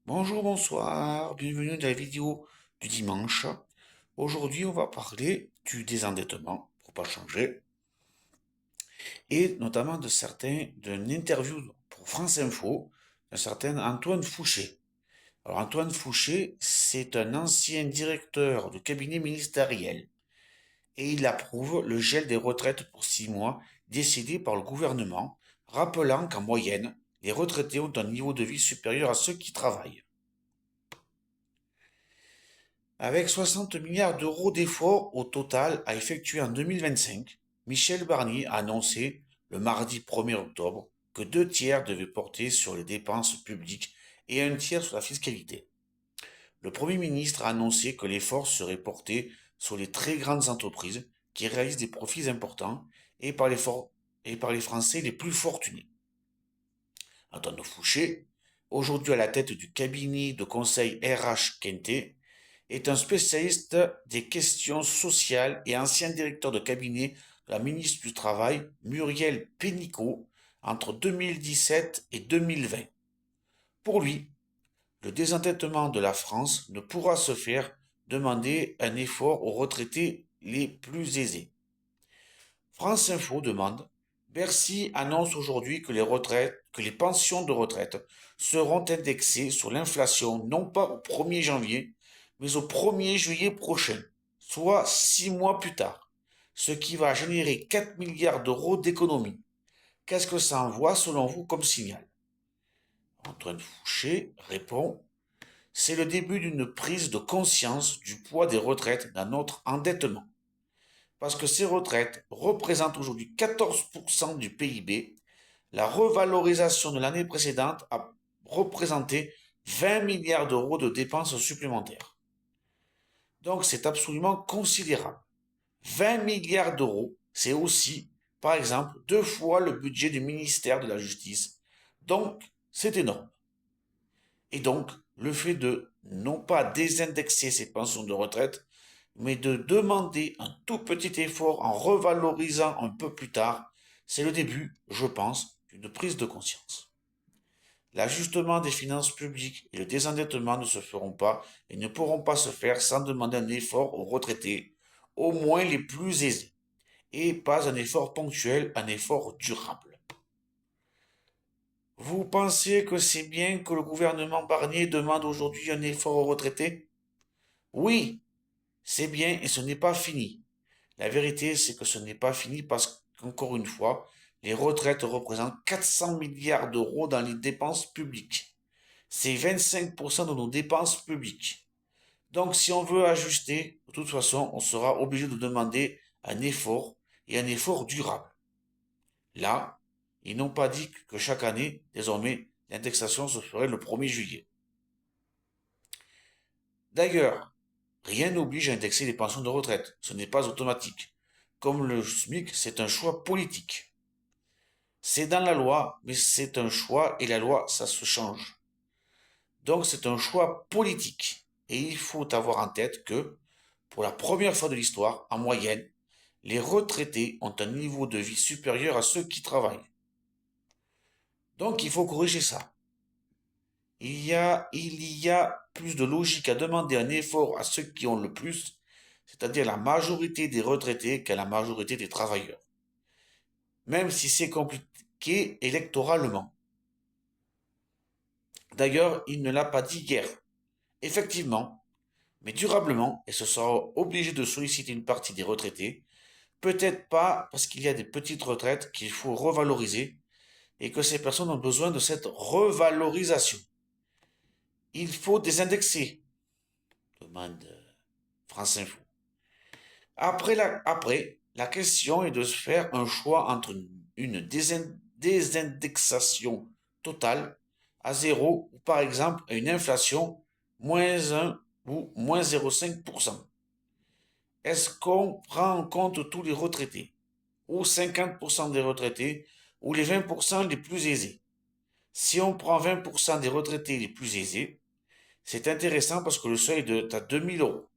Bonjour, bonsoir, bienvenue dans la vidéo du dimanche. Aujourd'hui, on va parler du désendettement, pour pas changer, et notamment d'une interview pour France Info d'un certain Antoine Fouché. Alors, Antoine Fouché, c'est un ancien directeur de cabinet ministériel et il approuve le gel des retraites pour 6 mois décidé par le gouvernement, rappelant qu'en moyenne, les retraités ont un niveau de vie supérieur à ceux qui travaillent. Avec 60 milliards d'euros d'efforts au total à effectuer en 2025, Michel Barnier a annoncé le mardi 1er octobre que 2 tiers devaient porter sur les dépenses publiques et un tiers sur la fiscalité. Le Premier ministre a annoncé que l'effort serait porté sur les très grandes entreprises qui réalisent des profits importants et par les Français les plus fortunés. Antoine Fouché, aujourd'hui à la tête du cabinet de conseil RH Quintet, est un spécialiste des questions sociales et ancien directeur de cabinet de la ministre du Travail, Muriel Pénicaud, entre 2017 et 2020. Pour lui, le désendettement de la France ne pourra se faire demander un effort aux retraités les plus aisés. France Info demande: Bercy annonce aujourd'hui que les pensions de retraite seront indexées sur l'inflation non pas au 1er janvier, mais au 1er juillet prochain, soit 6 mois plus tard, ce qui va générer 4 milliards d'euros d'économies. Qu'est-ce que ça envoie selon vous comme signal? Antoine Fouché répond: c'est le début d'une prise de conscience du poids des retraites dans notre endettement. Parce que ces retraites représentent aujourd'hui 14% du PIB, la revalorisation de l'année précédente a représenté 20 milliards d'euros de dépenses supplémentaires. Donc c'est absolument considérable. 20 milliards d'euros, c'est aussi, par exemple, 2 fois le budget du ministère de la Justice. Donc c'est énorme. Et donc, le fait de non pas désindexer ces pensions de retraite, mais de demander un tout petit effort en revalorisant un peu plus tard, c'est le début, je pense, d'une prise de conscience. L'ajustement des finances publiques et le désendettement ne se feront pas et ne pourront pas se faire sans demander un effort aux retraités, au moins les plus aisés, et pas un effort ponctuel, un effort durable. Vous pensez que c'est bien que le gouvernement Barnier demande aujourd'hui un effort aux retraités? Oui, c'est bien et ce n'est pas fini. La vérité, c'est que ce n'est pas fini parce qu'encore une fois, les retraites représentent 400 milliards d'euros dans les dépenses publiques. C'est 25% de nos dépenses publiques. Donc si on veut ajuster, de toute façon, on sera obligé de demander un effort et un effort durable. Là, ils n'ont pas dit que chaque année, désormais, l'indexation se ferait le 1er juillet. D'ailleurs, rien n'oblige à indexer les pensions de retraite. Ce n'est pas automatique. Comme le SMIC, c'est un choix politique. C'est dans la loi, mais c'est un choix et la loi, ça se change. Donc c'est un choix politique. Et il faut avoir en tête que, pour la première fois de l'histoire, en moyenne, les retraités ont un niveau de vie supérieur à ceux qui travaillent. Donc il faut corriger ça. Il y a plus de logique à demander un effort à ceux qui ont le plus, c'est-à-dire la majorité des retraités, qu'à la majorité des travailleurs. Même si c'est compliqué électoralement. D'ailleurs, il ne l'a pas dit hier. Effectivement, mais durablement, et ce sera obligé de solliciter une partie des retraités, peut-être pas parce qu'il y a des petites retraites qu'il faut revaloriser et que ces personnes ont besoin de cette revalorisation. Il faut désindexer, demande France Info. Après, la question est de se faire un choix entre une désindexation totale à zéro ou par exemple une inflation moins 1 ou moins 0,5%. Est-ce qu'on prend en compte tous les retraités ou 50% des retraités ou les 20% les plus aisés? Si on prend 20% des retraités les plus aisés, c'est intéressant parce que le seuil est à 2000 euros.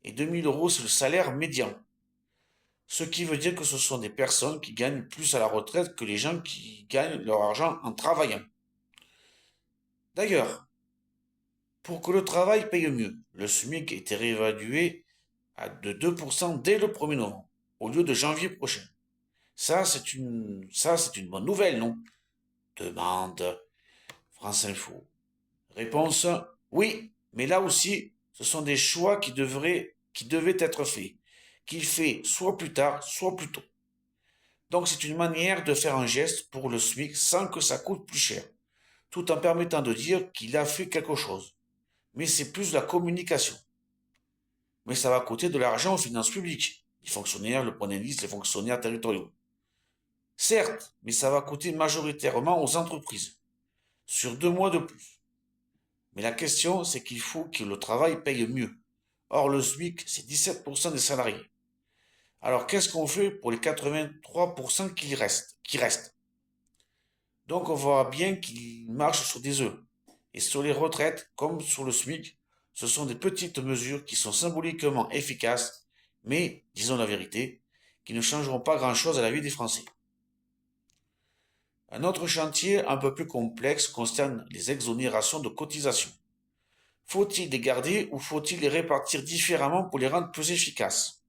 Et 2000 euros, c'est le salaire médian. Ce qui veut dire que ce sont des personnes qui gagnent plus à la retraite que les gens qui gagnent leur argent en travaillant. D'ailleurs, Pour que le travail paye mieux, le SMIC était réévalué de 2% dès le 1er novembre, au lieu de janvier prochain. Ça, c'est une bonne nouvelle, non? Demande France Info. Réponse, oui, mais là aussi, ce sont des choix qui devaient être faits, qu'il fait soit plus tard, soit plus tôt. Donc c'est une manière de faire un geste pour le SMIC sans que ça coûte plus cher, tout en permettant de dire qu'il a fait quelque chose. Mais c'est plus la communication. Mais ça va coûter de l'argent aux finances publiques, les fonctionnaires, le point d'indice, les fonctionnaires territoriaux. Certes, mais ça va coûter majoritairement aux entreprises, sur 2 mois de plus. Mais la question, c'est qu'il faut que le travail paye mieux. Or, le SMIC, c'est 17% des salariés. Alors, qu'est-ce qu'on fait pour les 83% qui restent? Donc, on voit bien qu'ils marchent sur des œufs. Et sur les retraites, comme sur le SMIC, ce sont des petites mesures qui sont symboliquement efficaces, mais, disons la vérité, qui ne changeront pas grand-chose à la vie des Français. Un autre chantier un peu plus complexe concerne les exonérations de cotisations. Faut-il les garder ou faut-il les répartir différemment pour les rendre plus efficaces?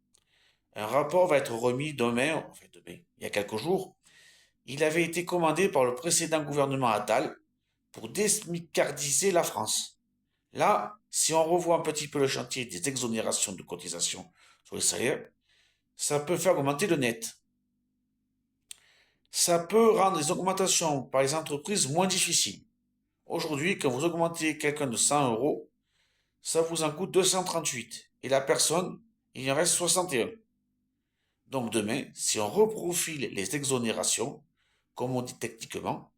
Un rapport va être remis demain, il y a quelques jours. Il avait été commandé par le précédent gouvernement Attal pour désmicardiser la France. Là, si on revoit un petit peu le chantier des exonérations de cotisations sur les salaires, ça peut faire augmenter le net. Ça peut rendre les augmentations par les entreprises moins difficiles. Aujourd'hui, quand vous augmentez quelqu'un de 100 euros, ça vous en coûte 238. Et la personne, il en reste 61. Donc demain, si on reprofile les exonérations, comme on dit techniquement,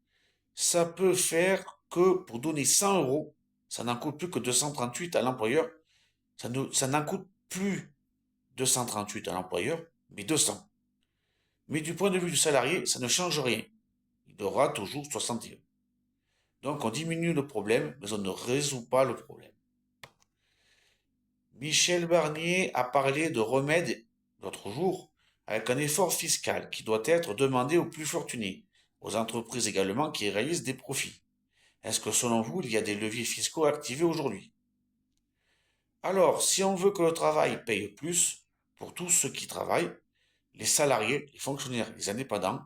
ça peut faire que pour donner 100 euros, ça n'en coûte plus que 238 à l'employeur. Ça n'en coûte plus 238 à l'employeur, mais 200. Mais du point de vue du salarié, ça ne change rien. Il aura toujours 61. Donc on diminue le problème, mais on ne résout pas le problème. Michel Barnier a parlé de remèdes l'autre jour, avec un effort fiscal qui doit être demandé aux plus fortunés, aux entreprises également qui réalisent des profits. Est-ce que selon vous, il y a des leviers fiscaux activés aujourd'hui? Alors, si on veut que le travail paye plus pour tous ceux qui travaillent, les salariés, les fonctionnaires, les indépendants,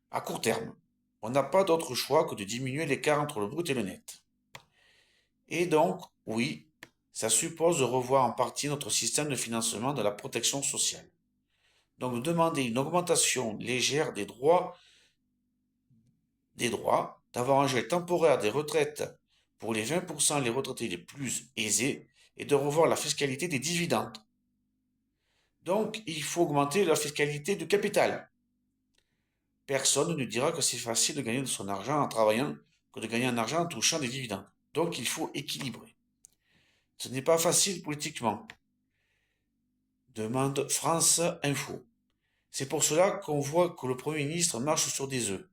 à court terme, on n'a pas d'autre choix que de diminuer l'écart entre le brut et le net. Et donc, oui, ça suppose de revoir en partie notre système de financement de la protection sociale. Donc, de demander une augmentation légère des droits, d'avoir un gel temporaire des retraites pour les 20% les retraités les plus aisés et de revoir la fiscalité des dividendes. Donc, il faut augmenter la fiscalité du capital. Personne ne dira que c'est facile de gagner de son argent en travaillant que de gagner un argent en touchant des dividendes. Donc, il faut équilibrer. Ce n'est pas facile politiquement. Demande France Info. C'est pour cela qu'on voit que le Premier ministre marche sur des œufs.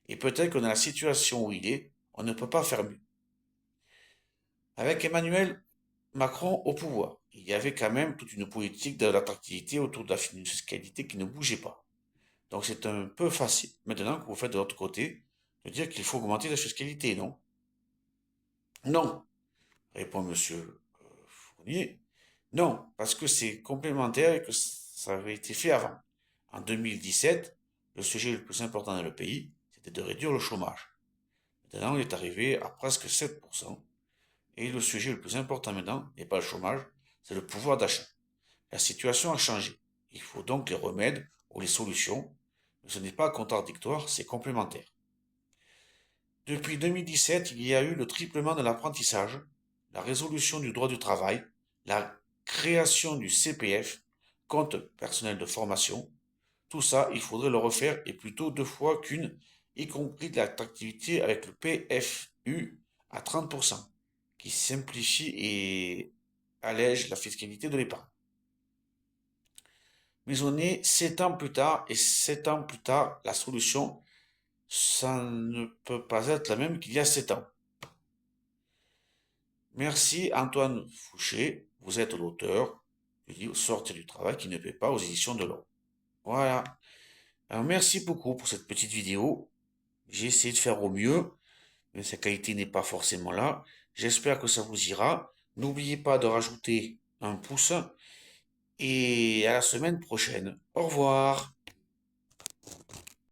Et peut-être que dans la situation où il est, on ne peut pas faire mieux. Avec Emmanuel Macron au pouvoir, il y avait quand même toute une politique de l'attractivité autour de la fiscalité qui ne bougeait pas. Donc c'est un peu facile, maintenant que vous faites de l'autre côté, de dire qu'il faut augmenter la fiscalité, non? Non, répond Monsieur Fournier. Non, parce que c'est complémentaire et que ça avait été fait avant. En 2017, le sujet le plus important dans le pays, c'était de réduire le chômage. Maintenant, il est arrivé à presque 7%. Et le sujet le plus important maintenant n'est pas le chômage, c'est le pouvoir d'achat. La situation a changé. Il faut donc les remèdes ou les solutions, mais ce n'est pas contradictoire, c'est complémentaire. Depuis 2017, il y a eu le triplement de l'apprentissage, la résolution du droit du travail, la création du CPF, compte personnel de formation. Tout ça, il faudrait le refaire et plutôt 2 fois qu'une, y compris de l'attractivité avec le PFU à 30%, qui simplifie et allège la fiscalité de l'épargne. Mais on est 7 ans plus tard, et 7 ans plus tard, la solution, ça ne peut pas être la même qu'il y a 7 ans. Merci Antoine Fouché, vous êtes l'auteur du livre Sortir du travail qui ne paie pas aux éditions de l'Ordre. Voilà. Alors merci beaucoup pour cette petite vidéo. J'ai essayé de faire au mieux, mais sa qualité n'est pas forcément là. J'espère que ça vous ira. N'oubliez pas de rajouter un pouce et à la semaine prochaine. Au revoir.